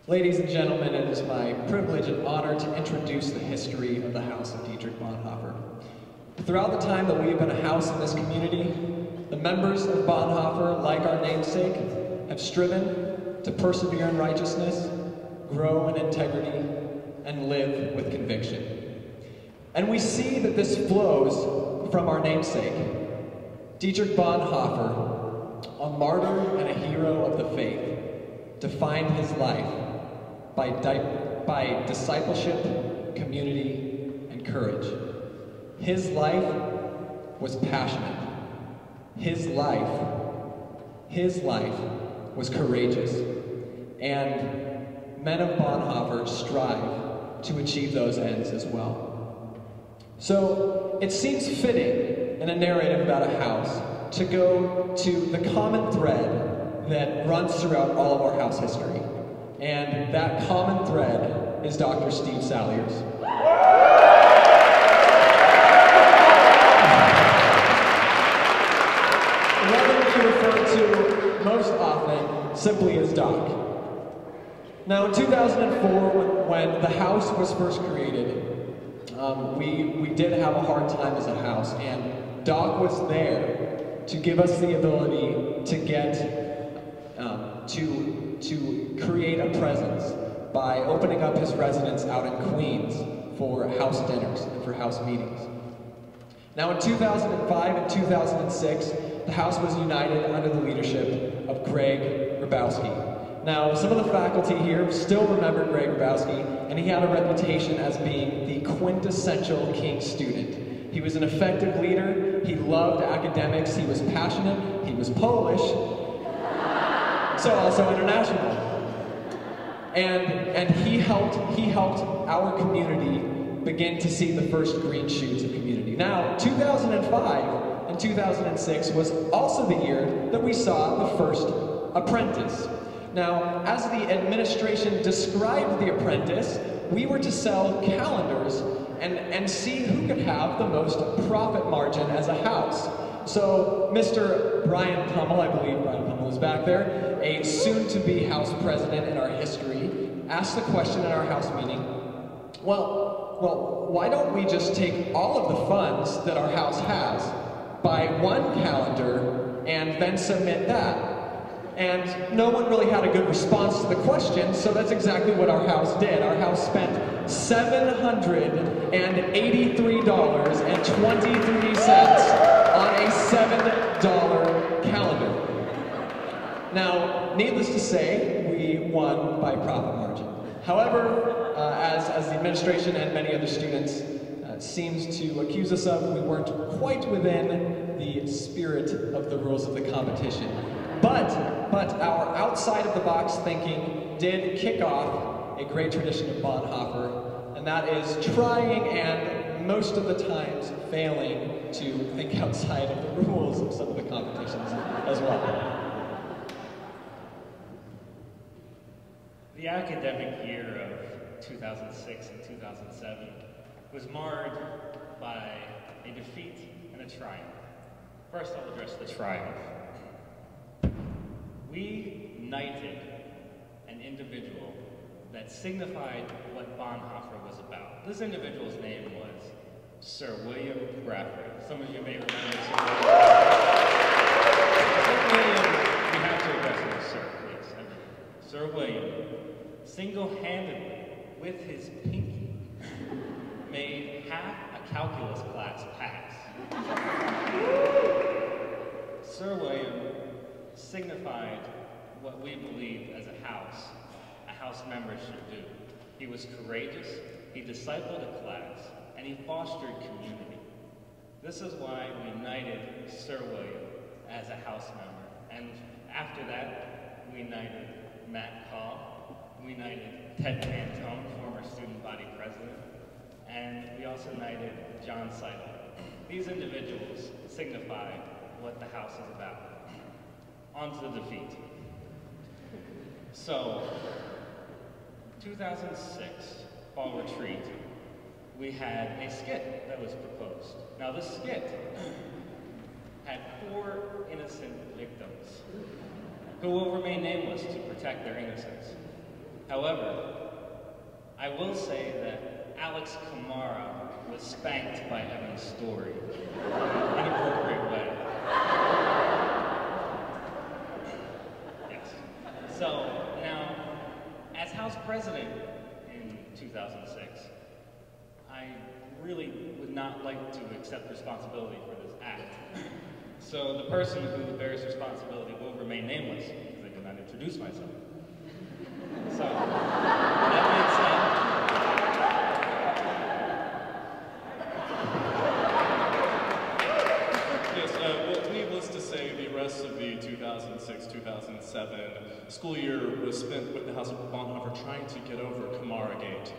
Ladies and gentlemen, it is my privilege and honor to introduce the history of the House of Dietrich Bonhoeffer. Throughout the time that we have been a house in this community, the members of Bonhoeffer, like our namesake, have striven to persevere in righteousness, grow in integrity, and live with conviction. And we see that this flows from our namesake. Dietrich Bonhoeffer, a martyr and a hero of the faith, defined his life by discipleship, community, and courage. His life was passionate. His life was courageous. And men of Bonhoeffer strive to achieve those ends as well. So it seems fitting in a narrative about a house to go to the common thread that runs throughout all of our house history. And that common thread is Dr. Steve Salyers. Lovingly referred to most often simply as Doc. Now in 2004, when the house was first created, we did have a hard time as a house, and Doc was there to give us the ability to get to create a presence by opening up his residence out in Queens for house dinners and for house meetings. Now in 2005 and 2006, the house was united under the leadership of Greg Grabowski. Now, some of the faculty here still remember Greg Grabowski, and he had a reputation as being the quintessential King student. He was an effective leader, he loved academics, he was passionate, he was Polish, so also international. And he helped our community begin to see the first green shoots of community. Now, 2005 and 2006 was also the year that we saw the first apprentice. Now, as the administration described the apprentice, we were to sell calendars and see who could have the most profit margin as a house. So Mr. Brian Pummel, I believe Brian Pummel is back there, a soon-to-be house president in our history, asked the question in our house meeting, well, why don't we just take all of the funds that our house has, buy one calendar, and then submit that? And no one really had a good response to the question, so that's exactly what our house did. Our house spent $783.23 on a $7 calendar. Now, needless to say, we won by profit margin. However, as the administration and many other students seems to accuse us of, we weren't quite within the spirit of the rules of the competition. But our outside-of-the-box thinking did kick off a great tradition of Bonhoeffer, and that is trying and most of the times failing to think outside of the rules of some of the competitions as well. The academic year of 2006 and 2007 was marred by a defeat and a triumph. First, I'll address the triumph. We knighted an individual that signified what Bonhoeffer was about. This individual's name was Sir William Bradford. Some of you may remember Sir William. Sir William, you have to address him as Sir, please. Sir William, single-handedly, with his pinky, made half a calculus class pass. Sir William signified what we believed as a house member should do. He was courageous, he discipled a class, and he fostered community. This is why we knighted Sir William as a house member. And after that, we knighted Matt Call, we knighted Ted Pantone, former student body president, and we also knighted John Seidel. These individuals signify what the house is about. On to the defeat. So, 2006 fall retreat, we had a skit that was proposed. Now this skit had 4 innocent victims who will remain nameless to protect their innocence. However, I will say that Alex Kamara was spanked by Evan Story in an inappropriate way. Yes. So, now, as House President in 2006, I really would not like to accept responsibility for this act. So the person who bears responsibility will remain nameless because I did not introduce myself. So, that being said, yes, well, needless to say, the rest of the 2006-2007 school year was spent with the House of Bonhoeffer trying to get over Kamara Gate.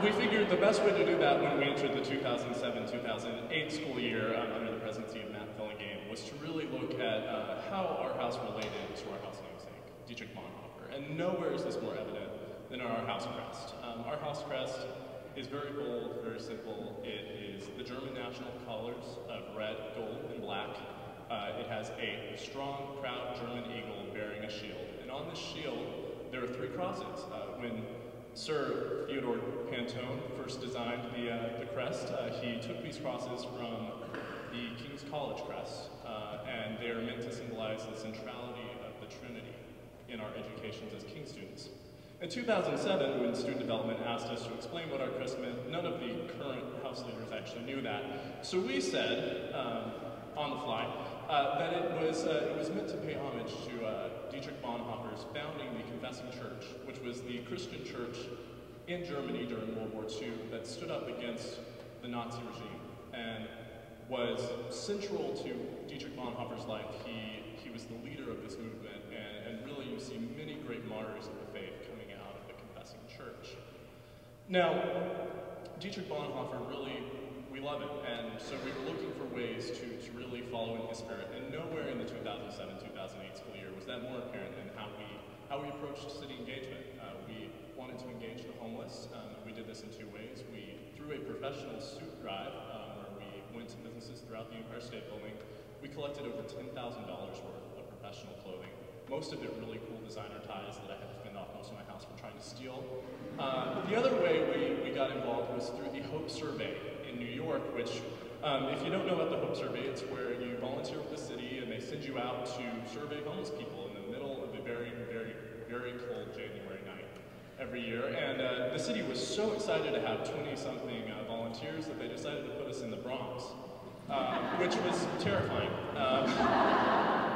We figured the best way to do that when we entered the 2007-2008 school year under the presidency of Matt Fillingham was to really look at how our house related to our house namesake, Dietrich Bonhoeffer. And nowhere is this more evident than our house crest. Our house crest is very bold, very simple. It is the German national colors of red, gold, and black. It has a strong, proud German eagle bearing a shield. And on this shield, there are 3 crosses. When Sir Theodore Pantone first designed the crest, he took these crosses from the King's College crest, and they are meant to symbolize the centrality of the Trinity in our educations as King students. In 2007, when Student Development asked us to explain what our crest meant, none of the current House leaders actually knew that. So we said, on the fly, that it was meant to pay homage to Dietrich Bonhoeffer's founding the Confessing Church, which was the Christian church in Germany during World War II that stood up against the Nazi regime and was central to Dietrich Bonhoeffer's life. He was the leader of this movement, and really you see many great martyrs of the faith coming out of the Confessing Church. Now, Dietrich Bonhoeffer really, we love it, and so we were looking for ways to really follow in his spirit, and nowhere in the 2007-2008 school year was that more apparent than how we approached city engagement. We wanted to engage the homeless. We did this in 2 ways. We threw a professional suit drive where we went to businesses throughout the Empire State Building. We collected over $10,000 worth of professional clothing, most of it really cool designer ties that I had to fend off most of my house for trying to steal. The other way we got involved was through the Hope Survey in New York, which, if you don't know about the Hope Survey, it's where you volunteer with the city and they send you out to survey homeless people in the middle of a very, very, very cold January night every year. And the city was so excited to have 20-something volunteers that they decided to put us in the Bronx, which was terrifying.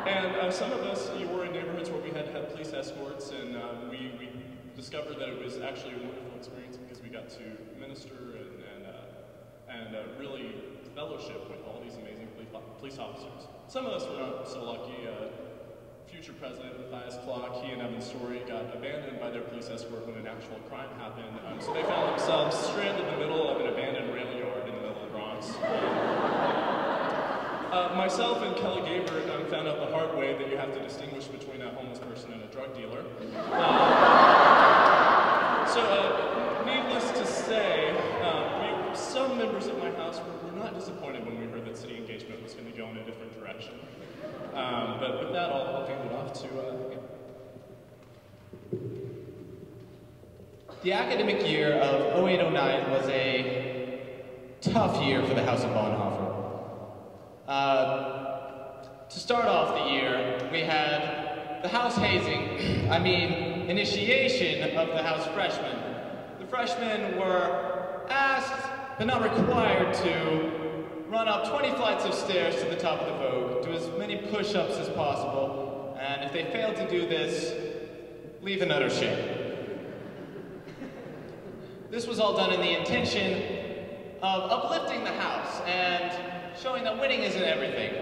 And some of us were in neighborhoods where we had to have police escorts, and we discovered that it was actually a wonderful experience because we got to minister and really fellowship with all these amazing police officers. Some of us were not so lucky. Future President Matthias Clark, he and Evan Story got abandoned by their police escort when an actual crime happened. So they found themselves stranded in the middle of an abandoned rail yard in the middle of the Bronx. Myself and Kelly Gabert found out the hard way that you have to distinguish between a homeless person and a drug dealer. Needless to say, some members of my house were not disappointed when we heard that city engagement was going to go in a different direction. But with that, I'll hand it off to The academic year of 08-09 was a tough year for the House of Bonhoeffer. To start off the year, we had the house hazing, initiation of the house freshmen. The freshmen were asked, but not required to, run up 20 flights of stairs to the top of the Vogue, do as many push-ups as possible, and if they failed to do this, leave an utter shame. This was all done in the intention of uplifting the house and showing that winning isn't everything.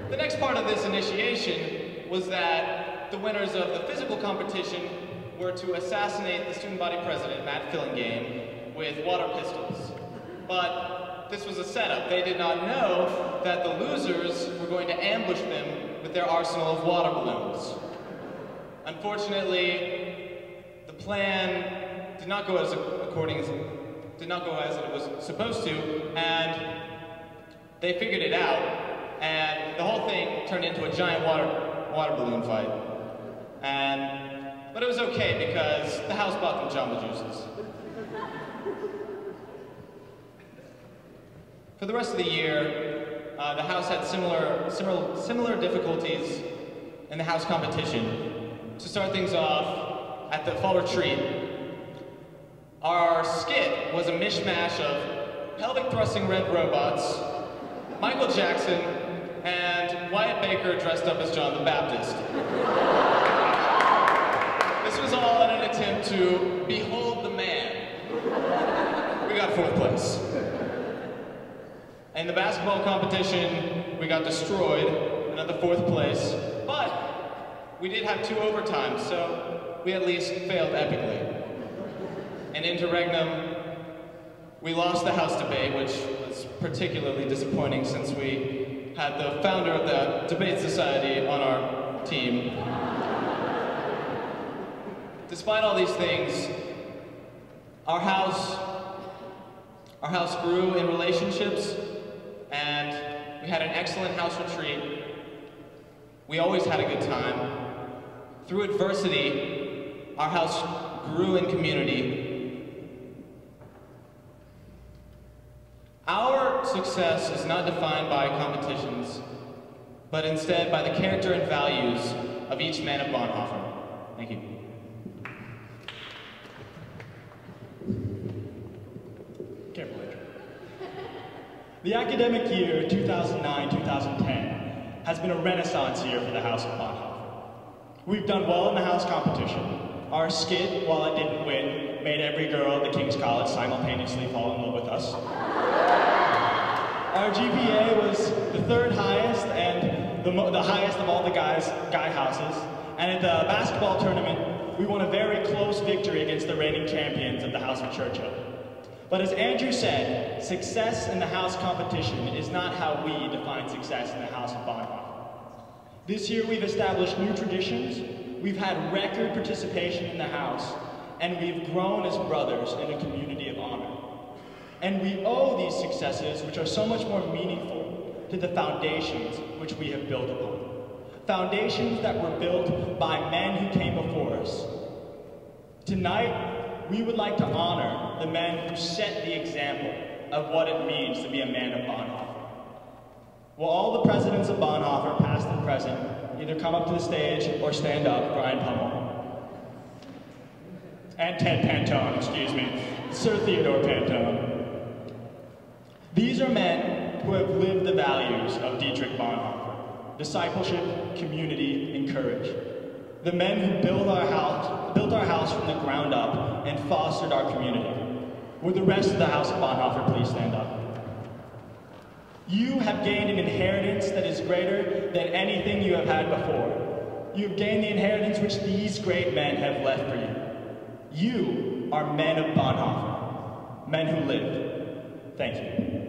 The next part of this initiation was that the winners of the physical competition were to assassinate the student body president, Matt Fillingham, with water pistols. But this was a setup. They did not know that the losers were going to ambush them with their arsenal of water balloons. Unfortunately, the plan did not go as it was supposed to, and they figured it out, and the whole thing turned into a giant water balloon fight. but it was okay because the house bought them Jamba Juices. For the rest of the year, the house had similar difficulties in the house competition. To start things off, at the fall retreat, our skit was a mishmash of pelvic thrusting red robots, Michael Jackson, and Wyatt Baker dressed up as John the Baptist. This was all in an attempt to behold the man. We got 4th place. In the basketball competition, we got destroyed, another 4th place, but we did have 2 overtimes, so we at least failed epically. And interregnum, we lost the house debate, which was particularly disappointing since we had the founder of the debate society on our team. Despite all these things, our house grew in relationships, and we had an excellent house retreat. We always had a good time. Through adversity, our house grew in community. Our success is not defined by competitions, but instead by the character and values of each man of Bonhoeffer. Thank you. Careful, Dietrich. The academic year 2009-2010 has been a renaissance year for the House of Bonhoeffer. We've done well in the House competition. Our skit, while it didn't win, made every girl at the King's College simultaneously fall in love with us. Our GPA was the 3rd highest and the highest of all the guy houses. And at the basketball tournament, we won a very close victory against the reigning champions of the House of Churchill. But as Andrew said, success in the House competition is not how we define success in the House of Bonhoeffer. This year we've established new traditions, we've had record participation in the House, and we've grown as brothers in a community of honor. And we owe these successes, which are so much more meaningful, to the foundations which we have built upon. Foundations that were built by men who came before us. Tonight, we would like to honor the men who set the example of what it means to be a man of Bonhoeffer. Will all the presidents of Bonhoeffer, past and present, either come up to the stage or stand up? Brian Pummel. And Ted Pantone, excuse me. Sir Theodore Pantone. These are men who have lived the values of Dietrich Bonhoeffer: discipleship, community, and courage. The men who built our house from the ground up and fostered our community. Would the rest of the House of Bonhoeffer please stand up? You have gained an inheritance that is greater than anything you have had before. You have gained the inheritance which these great men have left for you. You are men of Bonhoeffer, men who live. Thank you.